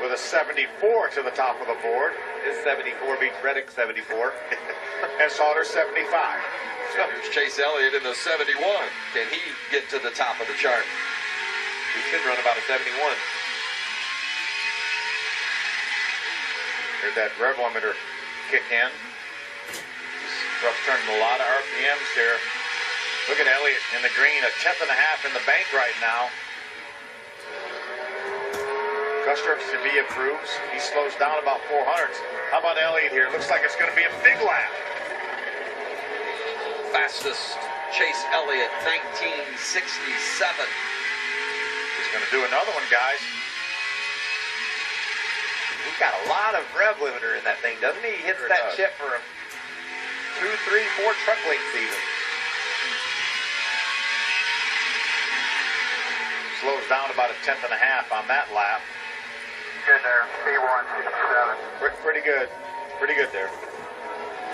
with a 74 to the top of the board. His 74 beats Reddick's 74. And Sauter's 75. So here's Chase Elliott in the 71. Can he get to the top of the chart? He should run about a 71. Here's that rev limiter kick in. Truck's turning a lot of RPMs here. Look at Elliott in the green, a 10th and a half in the bank right now. Custer to be improves. He slows down about 400s. How about Elliott here? Looks like it's going to be a big lap. Fastest Chase Elliott, 1967. He's going to do another one, guys. He's got a lot of rev limiter in that thing, doesn't he? He hits Sure that does. chip for 2, 3, 4 truck lengths even. Slows down about a 10th and a half on that lap. Good there, P167. Pretty good. Pretty good there.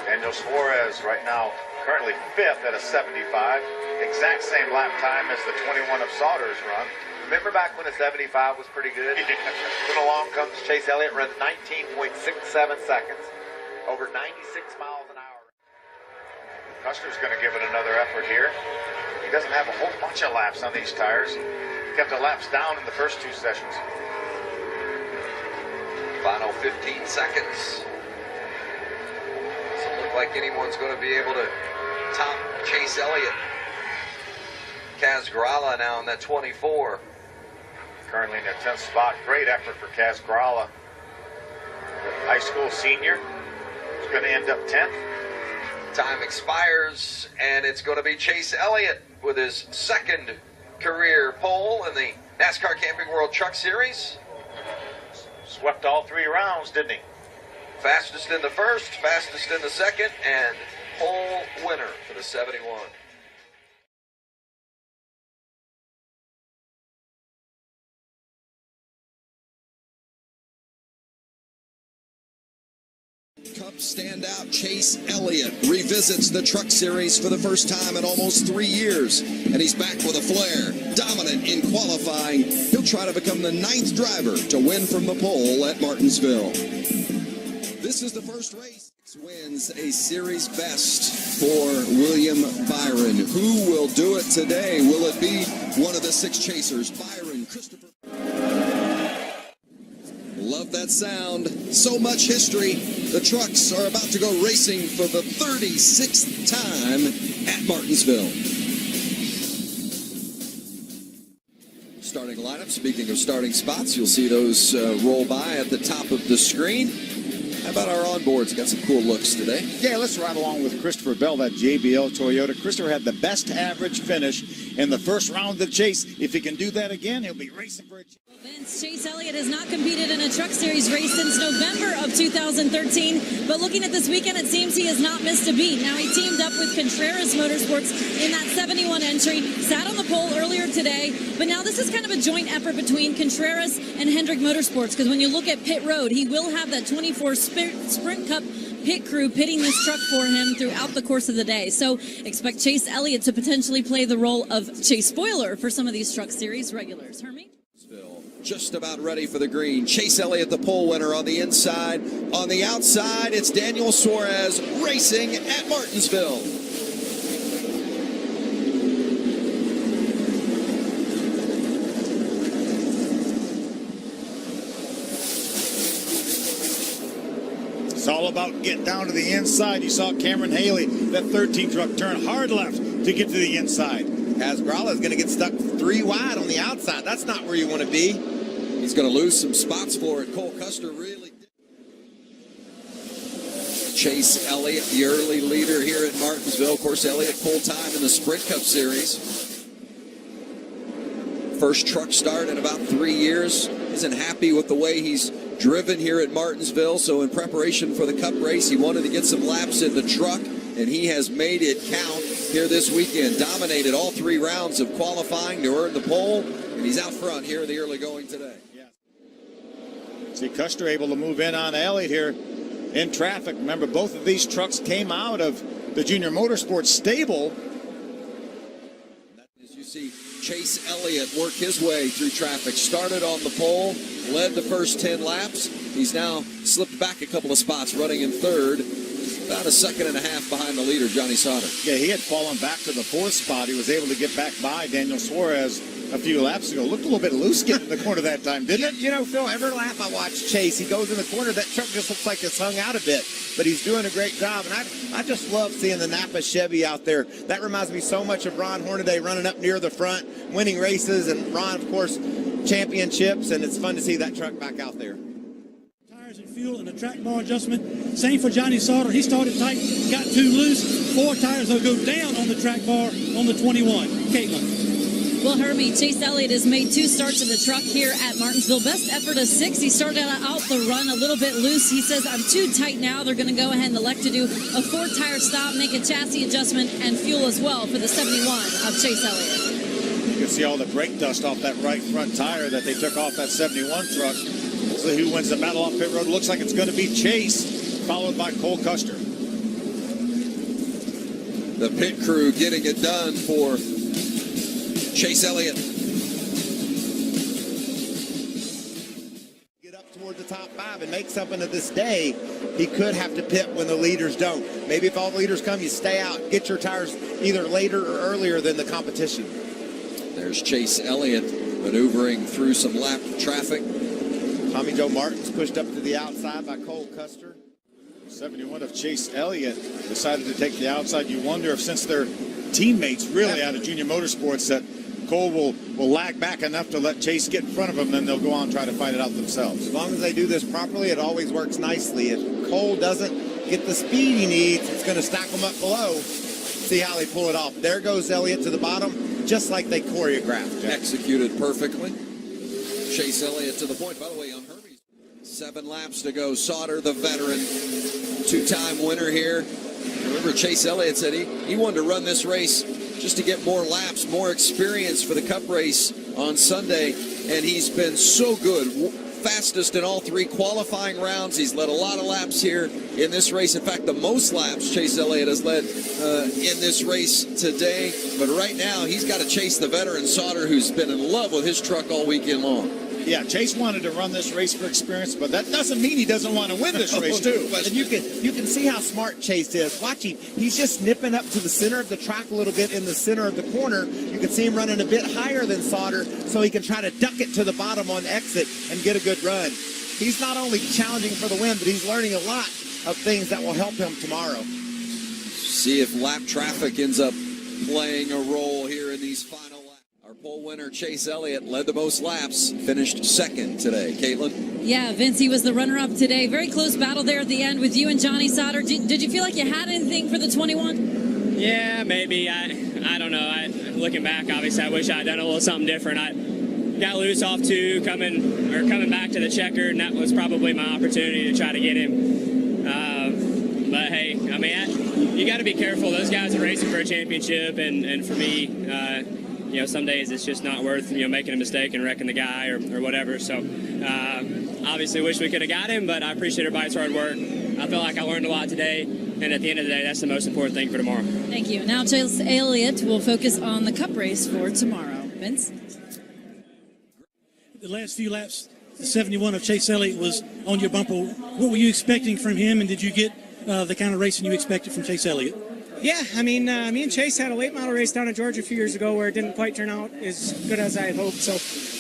Daniel Suarez right now currently 5th at a 75. Exact same lap time as the 21 of Sauter's run. Remember back when a 75 was pretty good? Then along comes Chase Elliott, runs 19.67 seconds, over 96 miles an hour. Custer's going to give it another effort here. He doesn't have a whole bunch of laps on these tires. Kept the laps down in the first 2 sessions. Final 15 seconds. Doesn't look like anyone's going to be able to top Chase Elliott. Kaz Grala now in that 24. Currently in the 10th spot. Great effort for Kaz Grala. High school senior. He's going to end up 10th. Time expires, and it's going to be Chase Elliott with his second career pole in the NASCAR Camping World Truck Series. Swept all 3 rounds, didn't he? Fastest in the first, fastest in the second, and pole winner for the 71. Cup standout Chase Elliott revisits the Truck Series for the first time in almost 3 years, and he's back with a flair. Dominant in qualifying, he'll try to become the 9th driver to win from the pole at Martinsville. This is the first race. Wins a series best for William Byron. Who will do it today? Will it be one of the 6 chasers? Byron, Christopher. Love that sound. So much history. The trucks are about to go racing for the 36th time at Martinsville. Starting lineup. Speaking of starting spots, you'll see those roll by at the top of the screen. How about our onboards? Got some cool looks today. Yeah, let's ride along with Christopher Bell, that JBL Toyota. Christopher had the best average finish in the first round of the chase. If he can do that again, he'll be racing for a chase. Vince, Chase Elliott has not competed in a Truck Series race since November of 2013, but looking at this weekend, it seems he has not missed a beat. Now, he teamed up with Contreras Motorsports in that 71 entry, sat on the pole earlier today, but now this is kind of a joint effort between Contreras and Hendrick Motorsports, because when you look at pit road, he will have that 24 Sprint Cup pit crew pitting this truck for him throughout the course of the day. So expect Chase Elliott to potentially play the role of chase spoiler for some of these Truck Series regulars. Hermie? Just about ready for the green. Chase Elliott, the pole winner on the inside. On the outside, it's Daniel Suarez racing at Martinsville. It's all about getting down to the inside. You saw Cameron Haley, that 13 truck, turn hard left to get to the inside. Kaz Grala is going to get stuck 3 wide on the outside. That's not where you want to be. He's going to lose some spots for it. Cole Custer really did. Chase Elliott, the early leader here at Martinsville. Of course, Elliott pole time in the Sprint Cup Series. First truck start in about 3 years. Isn't happy with the way he's driven here at Martinsville. So in preparation for the Cup race, he wanted to get some laps in the truck, and he has made it count here this weekend. Dominated all 3 rounds of qualifying to earn the pole, and he's out front here in the early going today. See Custer able to move in on Elliott here in traffic. Remember, both of these trucks came out of the Junior Motorsports stable. As you see Chase Elliott work his way through traffic. Started on the pole, led the first 10 laps. He's now slipped back a couple of spots, running in third. About a second and a half behind the leader, Johnny Sauter. Yeah, he had fallen back to the 4th spot. He was able to get back by Daniel Suarez a few laps ago. Looked a little bit loose getting in the corner that time, didn't it? You know, Phil, every lap I watch Chase, he goes in the corner. That truck just looks like it's hung out a bit, but he's doing a great job. And I just love seeing the NAPA Chevy out there. That reminds me so much of Ron Hornaday running up near the front, winning races, and Ron, of course, championships, and it's fun to see that truck back out there. Tires and fuel and the track bar adjustment. Same for Johnny Sauter. He started tight, got too loose. 4 tires will go down on the track bar on the 21. Caitlin. Well, Herbie, Chase Elliott has made 2 starts in the truck here at Martinsville. Best effort of 6. He started out the run a little bit loose. He says, I'm too tight now. They're going to go ahead and elect to do a 4-tire stop, make a chassis adjustment, and fuel as well for the 71 of Chase Elliott. You can see all the brake dust off that right front tire that they took off that 71 truck. So who wins the battle off pit road? Looks like it's going to be Chase, followed by Cole Custer. The pit crew getting it done for Chase Elliott. Get up toward the top 5 and make something of this day. He could have to pit when the leaders don't. Maybe if all the leaders come, you stay out. Get your tires either later or earlier than the competition. There's Chase Elliott maneuvering through some lap traffic. Tommy Joe Martin's pushed up to the outside by Cole Custer. 71 of Chase Elliott decided to take the outside. You wonder if, since they're teammates really out of Junior Motorsports, that Cole will lag back enough to let Chase get in front of him, then they'll go on and try to fight it out themselves. As long as they do this properly, it always works nicely. If Cole doesn't get the speed he needs, it's going to stack them up below. See how they pull it off. There goes Elliott to the bottom, just like they choreographed. Jack. Executed perfectly. Chase Elliott to the point. By the way, on Herbie's 7 laps to go. Sauter, the veteran, 2-time winner here. Remember, Chase Elliott said he wanted to run this race just to get more laps, more experience for the Cup race on Sunday, and he's been so good. Fastest in all 3 qualifying rounds. He's led a lot of laps here in this race. In fact, the most laps Chase Elliott has led in this race today. But right now, he's got to chase the veteran Sauter, who's been in love with his truck all weekend long. Yeah, Chase wanted to run this race for experience, but that doesn't mean he doesn't want to win this race, too. And you can see how smart Chase is. Watch him. He's just nipping up to the center of the track a little bit in the center of the corner. You can see him running a bit higher than Sauter, so he can try to duck it to the bottom on exit and get a good run. He's not only challenging for the win, but he's learning a lot of things that will help him tomorrow. See if lap traffic ends up playing a role here in these final laps. Our pole winner, Chase Elliott, led the most laps, finished 2nd today. Caitlin? Yeah, Vince, he was the runner-up today. Very close battle there at the end with you and Johnny Sauter. Did you feel like you had anything for the 21? Yeah, maybe. I don't know. Looking back, obviously, I wish I had done a little something different. I got loose off 2, coming back to the checkered, and that was probably my opportunity to try to get him. But hey, I mean, you got to be careful. Those guys are racing for a championship, and for me, you know, some days it's just not worth, making a mistake and wrecking the guy or whatever. So obviously wish we could have got him, but I appreciate everybody's hard work. I feel like I learned a lot today, and at the end of the day, that's the most important thing for tomorrow. Thank you. Now Chase Elliott will focus on the Cup race for tomorrow. Vince? The last few laps, the 71 of Chase Elliott was on your bumper. What were you expecting from him, and did you get the kind of racing you expected from Chase Elliott? Yeah, I mean, me and Chase had a late model race down in Georgia a few years ago where it didn't quite turn out as good as I had hoped. So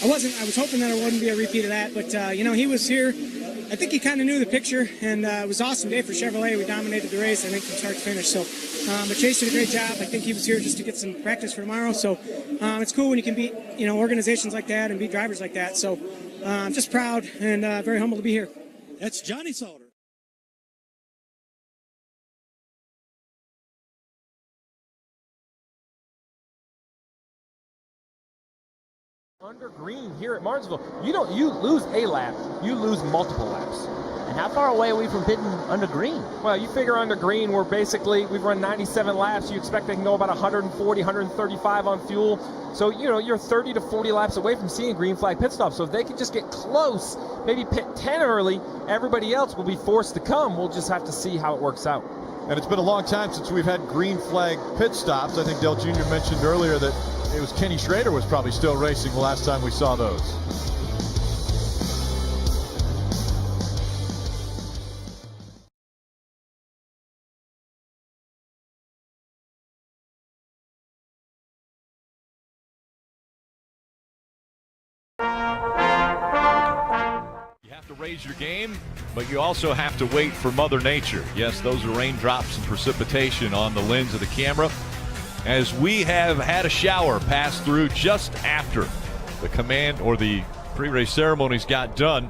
I was hoping that it wouldn't be a repeat of that. But, he was here. I think he kind of knew the picture, and it was an awesome day for Chevrolet. We dominated the race, I think, from start to finish. So, but Chase did a great job. I think he was here just to get some practice for tomorrow. So it's cool when you can beat, organizations like that and beat drivers like that. So I'm just proud and very humble to be here. That's Johnny Sauter. Under green here at Martinsville, you lose a lap, you lose multiple laps. And how far away are we from pitting under green? Well, you figure under green, we've run 97 laps. You expect they can go about 140, 135 on fuel. So, you're 30 to 40 laps away from seeing green flag pit stops. So if they can just get close, maybe pit 10 early, everybody else will be forced to come. We'll just have to see how it works out. And it's been a long time since we've had green flag pit stops. I think Dale Jr. mentioned earlier that it was Kenny Schrader was probably still racing the last time we saw those. Raise your game, but you also have to wait for Mother Nature. Yes, those are raindrops and precipitation on the lens of the camera, as we have had a shower pass through just after the command or the pre-race ceremonies got done.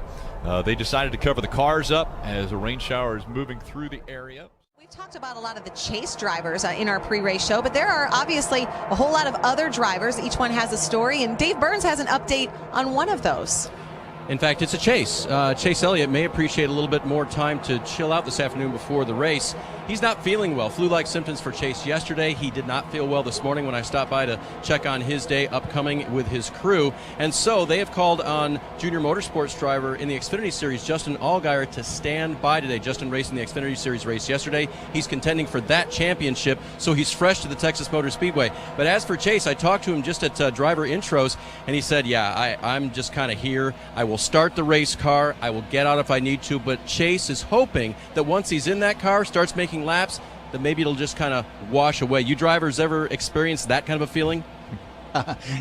They decided to cover the cars up as a rain shower is moving through the area. We've talked about a lot of the Chase drivers in our pre-race show, but there are obviously a whole lot of other drivers. Each one has a story, and Dave Burns has an update on one of those. In fact, it's a Chase. Chase Elliott may appreciate a little bit more time to chill out this afternoon before the race. He's not feeling well. Flu-like symptoms for Chase yesterday. He did not feel well this morning when I stopped by to check on his day upcoming with his crew. And so they have called on Junior Motorsports driver in the Xfinity Series, Justin Allgaier, to stand by today. Justin raced in the Xfinity Series race yesterday. He's contending for that championship, so he's fresh to the Texas Motor Speedway. But as for Chase, I talked to him just at driver intros, and he said, yeah, I'm just kind of here. I will start the race car. I will get out if I need to. But Chase is hoping that once he's in that car, starts making laps, that maybe it'll just kind of wash away. You drivers ever experienced that kind of a feeling?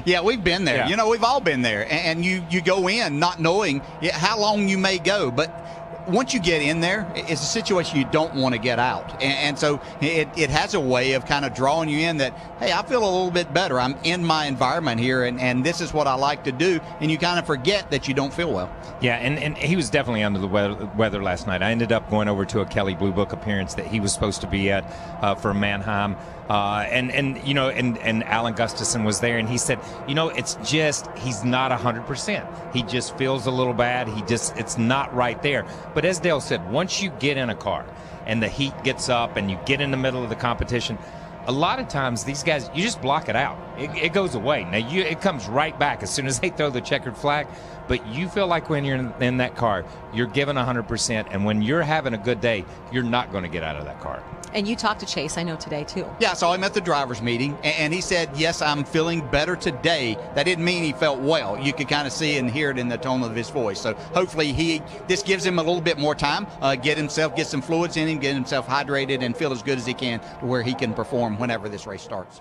Yeah, we've been there. Yeah. You know, we've all been there. And you go in not knowing how long you may go. But once you get in there, it's a situation you don't want to get out. And so it has a way of kind of drawing you in that, hey, I feel a little bit better. I'm in my environment here, and this is what I like to do. And you kind of forget that you don't feel well. Yeah, and he was definitely under the weather last night. I ended up going over to a Kelly Blue Book appearance that he was supposed to be at for Mannheim. And Alan Gustafson was there, and he said, it's just he's not 100%. He just feels a little bad. It's not right there. But as Dale said, once you get in a car and the heat gets up and you get in the middle of the competition, a lot of times these guys, you just block it out. It goes away. Now it comes right back as soon as they throw the checkered flag. But you feel like when you're in that car, you're giving 100%, and when you're having a good day, you're not going to get out of that car. And you talked to Chase, I know, today, too. Yeah, I saw him at the driver's meeting, and he said, yes, I'm feeling better today. That didn't mean he felt well. You could kind of see and hear it in the tone of his voice. So hopefully this gives him a little bit more time, get some fluids in him, get himself hydrated, and feel as good as he can to where he can perform whenever this race starts.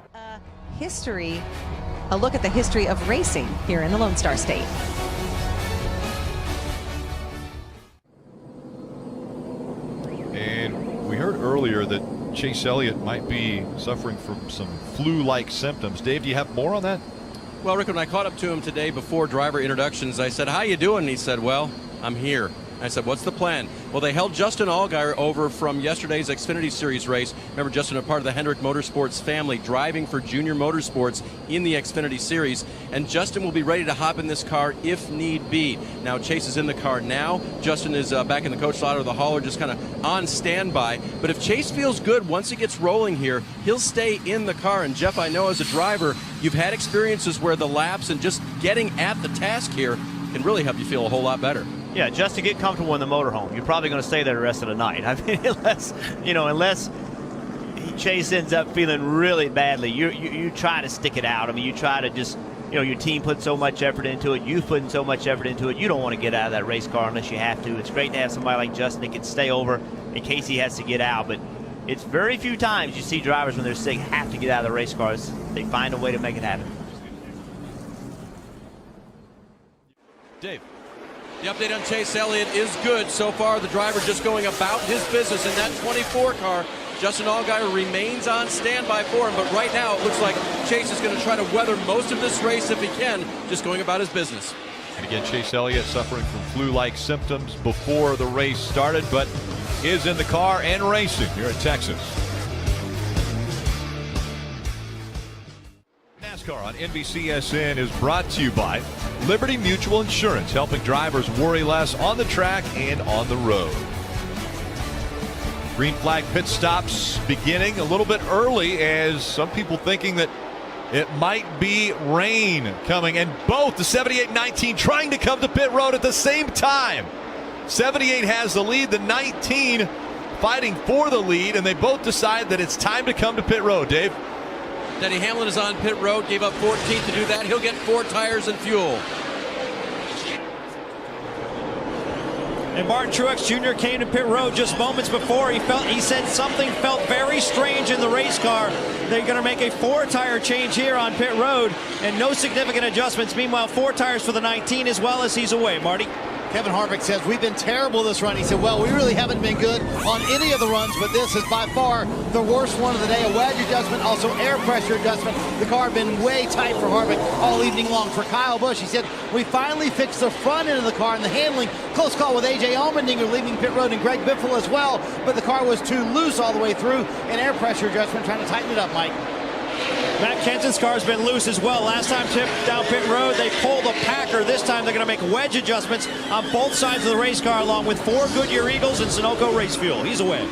A look at the history of racing here in the Lone Star State. And we heard earlier that Chase Elliott might be suffering from some flu-like symptoms. Dave, do you have more on that? Well, Rick, when I caught up to him today before driver introductions, I said, how you doing? And he said, well, I'm here. I said, what's the plan? Well, they held Justin Allgaier over from yesterday's Xfinity Series race. Remember, Justin, a part of the Hendrick Motorsports family, driving for Junior Motorsports in the Xfinity Series. And Justin will be ready to hop in this car if need be. Now, Chase is in the car now. Justin is back in the coach slot or the hauler, just kind of on standby. But if Chase feels good once he gets rolling here, he'll stay in the car. And, Jeff, I know as a driver, you've had experiences where the laps and just getting at the task here can really help you feel a whole lot better. Yeah, just to get comfortable in the motorhome. You're probably going to stay there the rest of the night. I mean, unless Chase ends up feeling really badly, you try to stick it out. I mean, you try to just, your team put so much effort into it. You've put so much effort into it. You don't want to get out of that race car unless you have to. It's great to have somebody like Justin that can stay over in case he has to get out. But it's very few times you see drivers when they're sick have to get out of the race cars. They find a way to make it happen. Dave. The update on Chase Elliott is good. So far, the driver just going about his business in that 24 car. Justin Allgaier remains on standby for him, but right now it looks like Chase is going to try to weather most of this race if he can, just going about his business. And again, Chase Elliott suffering from flu-like symptoms before the race started, but is in the car and racing here at Texas. NASCAR on NBCSN is brought to you by Liberty Mutual Insurance, helping drivers worry less on the track and on the road. Green flag pit stops beginning a little bit early, as some people thinking that it might be rain coming, and both the 78 and 19 trying to come to pit road at the same time. 78 has the lead, the 19 fighting for the lead, and they both decide that it's time to come to pit road. Dave? Denny Hamlin is on pit road, gave up 14th to do that. He'll get 4 tires and fuel. And Martin Truex Jr. came to pit road just moments before. He said something felt very strange in the race car. They're going to make a 4-tire change here on pit road and no significant adjustments. Meanwhile, 4 tires for the 19 as well as he's away. Marty? Kevin Harvick says, we've been terrible this run. He said, well, we really haven't been good on any of the runs, but this is by far the worst one of the day. A wedge adjustment, also air pressure adjustment. The car had been way tight for Harvick all evening long. For Kyle Busch, he said, we finally fixed the front end of the car and the handling. Close call with A.J. Allmendinger leaving pit road and Greg Biffle as well, but the car was too loose all the way through. An air pressure adjustment, trying to tighten it up, Mike. Matt Kenseth's car's been loose as well. Last time down pit road, they pulled a Packer. This time they're going to make wedge adjustments on both sides of the race car, along with 4 Goodyear Eagles and Sunoco race fuel. He's away.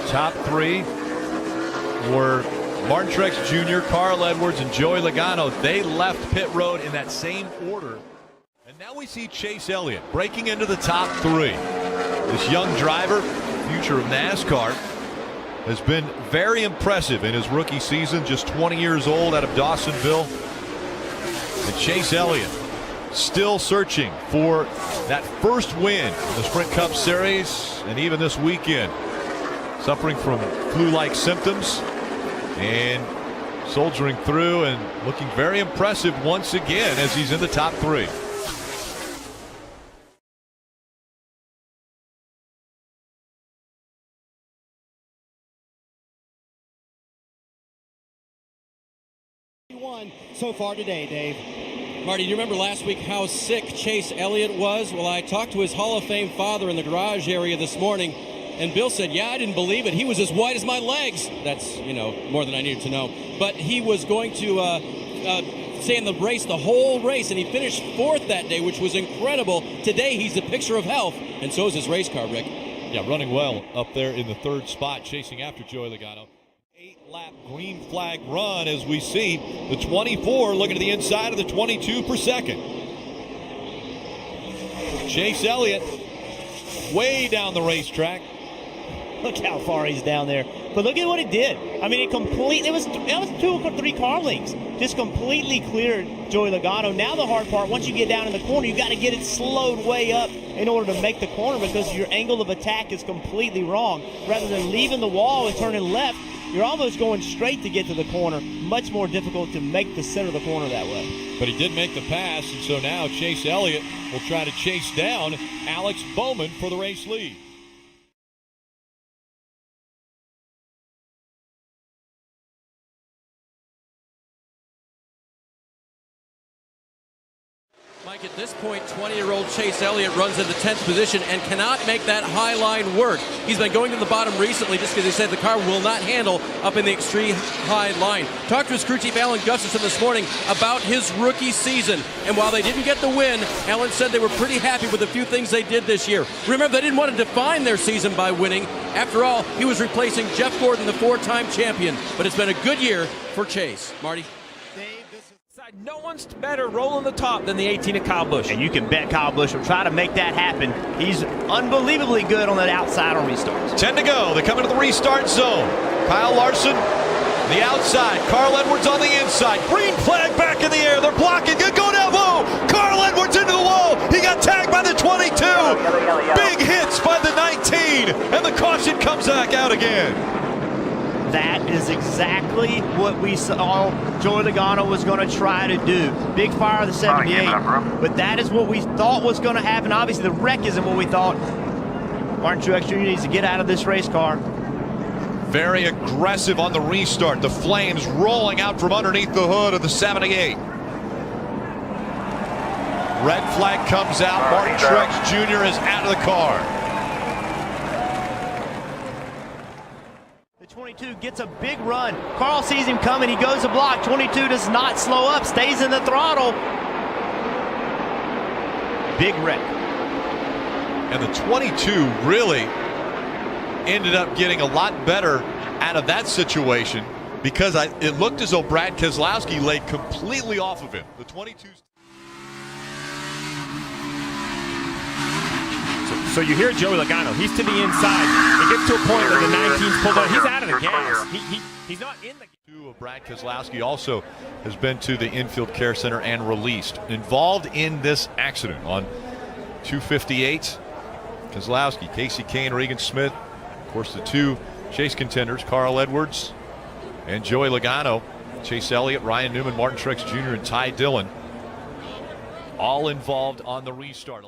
Top 3 were Martin Truex Jr., Carl Edwards, and Joey Logano. They left pit road in that same order. And now we see Chase Elliott breaking into the top 3. This young driver, future of NASCAR, has been very impressive in his rookie season, just 20 years old out of Dawsonville. And Chase Elliott still searching for that first win in the Sprint Cup Series, and even this weekend, suffering from flu-like symptoms and soldiering through and looking very impressive once again as he's in the top 3. So far today, Dave. Marty, do you remember last week how sick Chase Elliott was? Well, I talked to his Hall of Fame father in the garage area this morning, and Bill said, yeah, I didn't believe it. He was as white as my legs. That's, more than I needed to know. But he was going to stay in the race the whole race, and he finished 4th that day, which was incredible. Today, he's a picture of health, and so is his race car, Rick. Yeah, running well up there in the 3rd spot, chasing after Joey Logano. 8-lap green flag run as we see the 24 looking to the inside of the 22 per second. Chase Elliott way down the racetrack. Look how far he's down there. But look at what it did. I mean, that was 2 or 3 car lengths. Just completely cleared Joey Logano. Now the hard part, once you get down in the corner, you got to get it slowed way up in order to make the corner, because your angle of attack is completely wrong. Rather than leaving the wall and turning left, you're almost going straight to get to the corner. Much more difficult to make the center of the corner that way. But he did make the pass, and so now Chase Elliott will try to chase down Alex Bowman for the race lead. Mike, at this point, 20-year-old Chase Elliott runs into 10th position and cannot make that high line work. He's been going to the bottom recently just because he said the car will not handle up in the extreme high line. Talked to his crew chief, Alan Gustafson, this morning about his rookie season. And while they didn't get the win, Alan said they were pretty happy with a few things they did this year. Remember, they didn't want to define their season by winning. After all, he was replacing Jeff Gordon, the 4-time champion. But it's been a good year for Chase. Marty? No one's better rolling the top than the 18 of Kyle Busch. And you can bet Kyle Busch will try to make that happen. He's unbelievably good on that outside on restarts. 10 to go. They come into the restart zone. Kyle Larson, the outside. Carl Edwards on the inside. Green flag back in the air. They're blocking. Good go down low. Carl Edwards into the wall. He got tagged by the 22. Big hits by the 19. And the caution comes back out again. That is exactly what we saw Joey Logano was going to try to do. Big fire of the 78. But that is what we thought was going to happen. Obviously, the wreck isn't what we thought. Martin Truex Jr. needs to get out of this race car. Very aggressive on the restart. The flames rolling out from underneath the hood of the 78. Red flag comes out. Martin Truex Jr. is out of the car. 22 gets a big run. Carl sees him coming. He goes to block. 22 does not slow up. Stays in the throttle. Big wreck. And the 22 really ended up getting a lot better out of that situation because it looked as though Brad Keselowski laid completely off of him. The 22's So you hear Joey Logano. He's to the inside. It gets to a point where the 19's pulled out. He's out of the gas. He's not in the game. Brad Keselowski also has been to the infield care center and released. Involved in this accident on 258. Keselowski, Casey Kane, Regan Smith. Of course, the two chase contenders, Carl Edwards and Joey Logano. Chase Elliott, Ryan Newman, Martin Truex Jr., and Ty Dillon. All involved on the restart.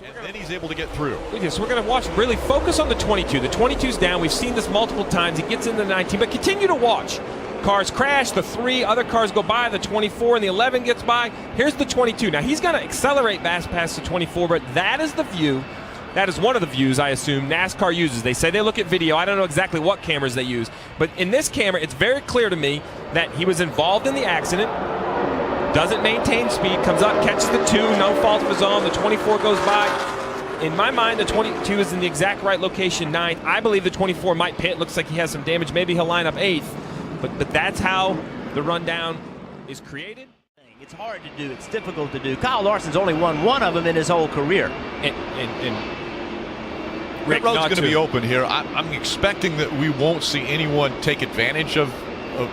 And then he's able to get through. So we're going to watch, really focus on the 22. The 22's down. We've seen this multiple times. He gets into the 19, but continue to watch. Cars crash, the 3, other cars go by, the 24 and the 11 gets by. Here's the 22. Now he's going to accelerate past the 24, but that is the view. That is one of the views, I assume, NASCAR uses. They say they look at video. I don't know exactly what cameras they use. But in this camera, it's very clear to me that he was involved in the accident, doesn't maintain speed, comes up, catches the 2, no fault of his own. The 24 goes by. In my mind, the 22 is in the exact right location, 9th. I believe the 24 might pit. Looks like he has some damage. Maybe he'll line up 8th. But that's how the rundown is created. It's hard to do. It's difficult to do. Kyle Larson's only won one of them in his whole career. Rick, road's going to be open here. I'm expecting that we won't see anyone take advantage of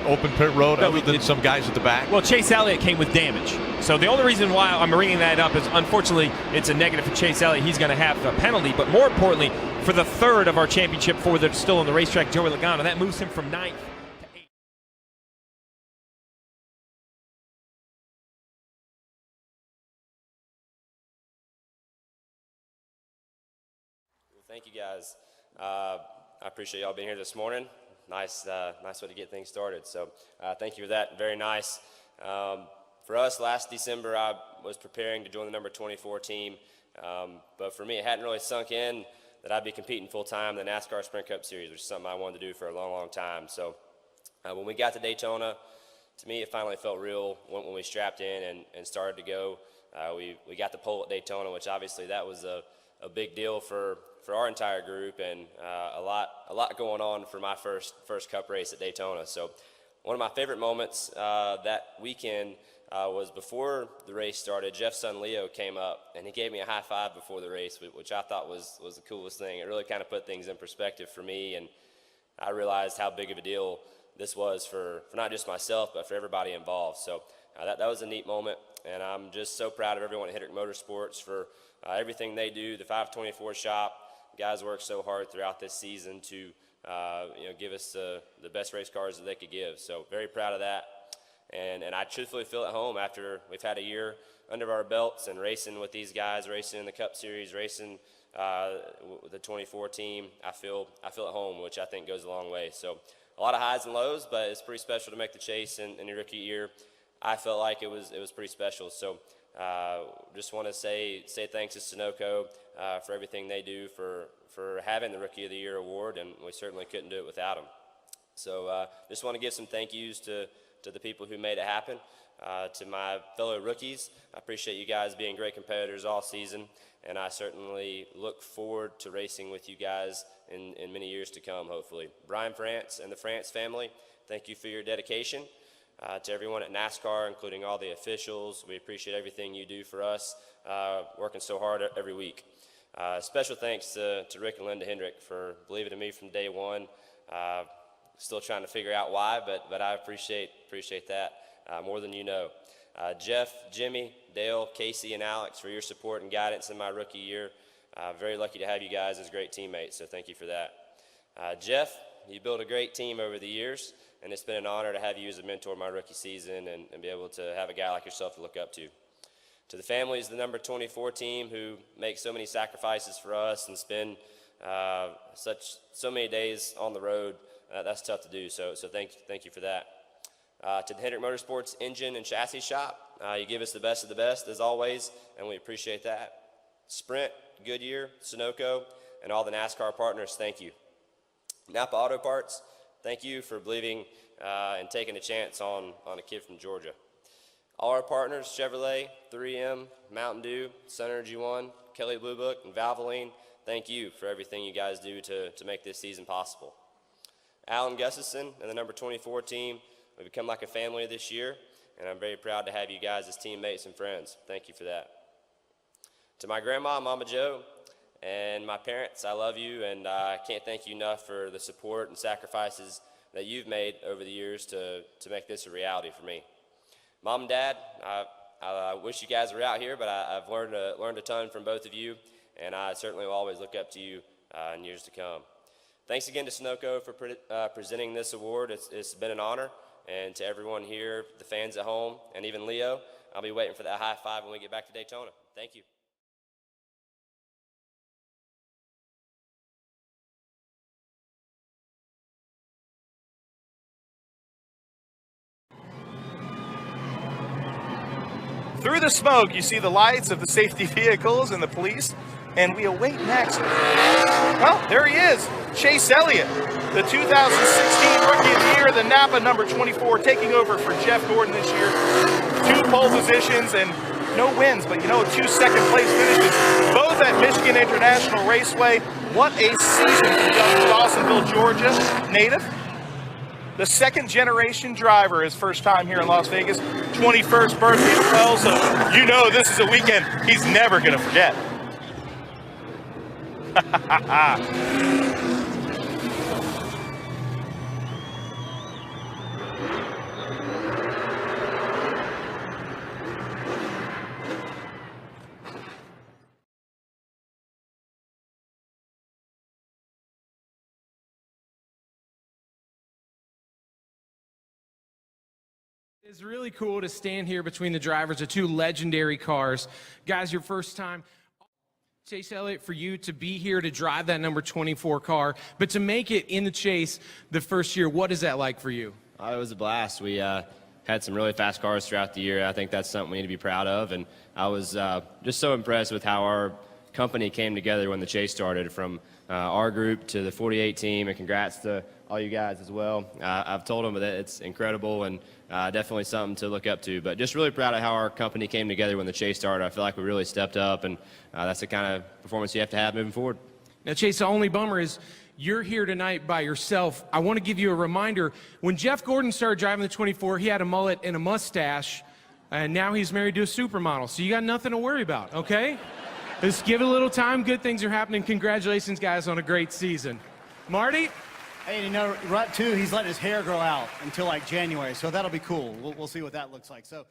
open pit road other than some guys at the back. Well, Chase Elliott came with damage. So the only reason why I'm bringing that up is, unfortunately, it's a negative for Chase Elliott. He's going to have a penalty. But more importantly, for the 3rd of our championship 4 that's still on the racetrack, Joey Logano, that moves him from 9th. Thank you, guys. I appreciate y'all being here this morning. Nice way to get things started. So thank you for that. Very nice. For us, last December, I was preparing to join the number 24 team. But for me, it hadn't really sunk in that I'd be competing full-time in the NASCAR Sprint Cup Series, which is something I wanted to do for a long, long time. So when we got to Daytona, to me, it finally felt real when we strapped in and started to go. We got the pole at Daytona, which obviously that was a big deal for our entire group, and a lot going on for my first Cup race at Daytona. So one of my favorite moments that weekend was before the race started. Jeff's son Leo came up and he gave me a high five before the race, which I thought was the coolest thing. It really kind of put things in perspective for me, and I realized how big of a deal this was for not just myself but for everybody involved. So that was a neat moment, and I'm just so proud of everyone at Hendrick Motorsports for everything they do. The 524 shop, guys work so hard throughout this season to give us the best race cars that they could give. So very proud of that. And I truthfully feel at home after we've had a year under our belts and racing with these guys, racing in the Cup Series, racing with the 24 team. I feel at home, which I think goes a long way. So a lot of highs and lows, but it's pretty special to make the chase in your rookie year. I felt like it was pretty special. So just want to say thanks to Sunoco for everything they do for having the Rookie of the Year award, and we certainly couldn't do it without them. So just want to give some thank yous to the people who made it happen, to my fellow rookies. I appreciate you guys being great competitors all season, and I certainly look forward to racing with you guys in many years to come, hopefully. Brian France and the France family, thank you for your dedication. To everyone at NASCAR, including all the officials, we appreciate everything you do for us, working so hard every week. Special thanks to Rick and Linda Hendrick for believing in me from day one. Still trying to figure out why, but I appreciate that more than you know. Jeff, Jimmy, Dale, Casey, and Alex for your support and guidance in my rookie year. Very lucky to have you guys as great teammates, so thank you for that. Jeff, you built a great team over the years, and it's been an honor to have you as a mentor my rookie season and be able to have a guy like yourself to look up to. To the families of the number 24 team who make so many sacrifices for us and spend so many days on the road, that's tough to do, so thank you for that. To the Hendrick Motorsports engine and chassis shop, you give us the best of the best as always, and we appreciate that. Sprint, Goodyear, Sunoco, and all the NASCAR partners, thank you. NAPA Auto Parts, thank you for believing and taking a chance on a kid from Georgia. All our partners, Chevrolet, 3M, Mountain Dew, Sun Energy One, Kelly Blue Book, and Valvoline, thank you for everything you guys do to make this season possible. Alan Gustafson and the number 24 team, we've become like a family this year, and I'm very proud to have you guys as teammates and friends. Thank you for that. To my grandma, Mama Joe, And my parents, I love you, and I can't thank you enough for the support and sacrifices that you've made over the years to make this a reality for me. Mom and Dad, I wish you guys were out here, but I've learned a ton from both of you, and I certainly will always look up to you in years to come. Thanks again to Sunoco for presenting this award. It's been an honor, and to everyone here, the fans at home, and even Leo, I'll be waiting for that high five when we get back to Daytona. Thank you. Through the smoke, you see the lights of the safety vehicles and the police, and we await next. Well, there he is, Chase Elliott, the 2016 Rookie of the Year, the NAPA number 24, taking over for Jeff Gordon this year. 2 pole positions and no wins, but 2 second-place finishes, both at Michigan International Raceway. What a season for the young Dawsonville, Georgia native. The second-generation driver, his first time here in Las Vegas, 21st birthday as well, so this is a weekend he's never going to forget. It's really cool to stand here between the drivers of 2 legendary cars. Guys, your first time. Chase Elliott, for you to be here to drive that number 24 car, but to make it in the Chase the first year, what is that like for you? It was a blast. We had some really fast cars throughout the year. I think that's something we need to be proud of, and I was just so impressed with how our company came together when the Chase started, from our group to the 48 team, and congrats to all you guys as well. I've told them that it's incredible and definitely something to look up to, but just really proud of how our company came together when the Chase started. I feel like we really stepped up, and that's the kind of performance you have to have moving forward. Now, Chase, the only bummer is you're here tonight by yourself. I want to give you a reminder. When Jeff Gordon started driving the 24, he had a mullet and a mustache, and now he's married to a supermodel, so you got nothing to worry about, okay? Just give it a little time. Good things are happening. Congratulations, guys, on a great season. Marty? Hey, Rut, too, he's letting his hair grow out until like January, so that'll be cool. We'll see what that looks like. So.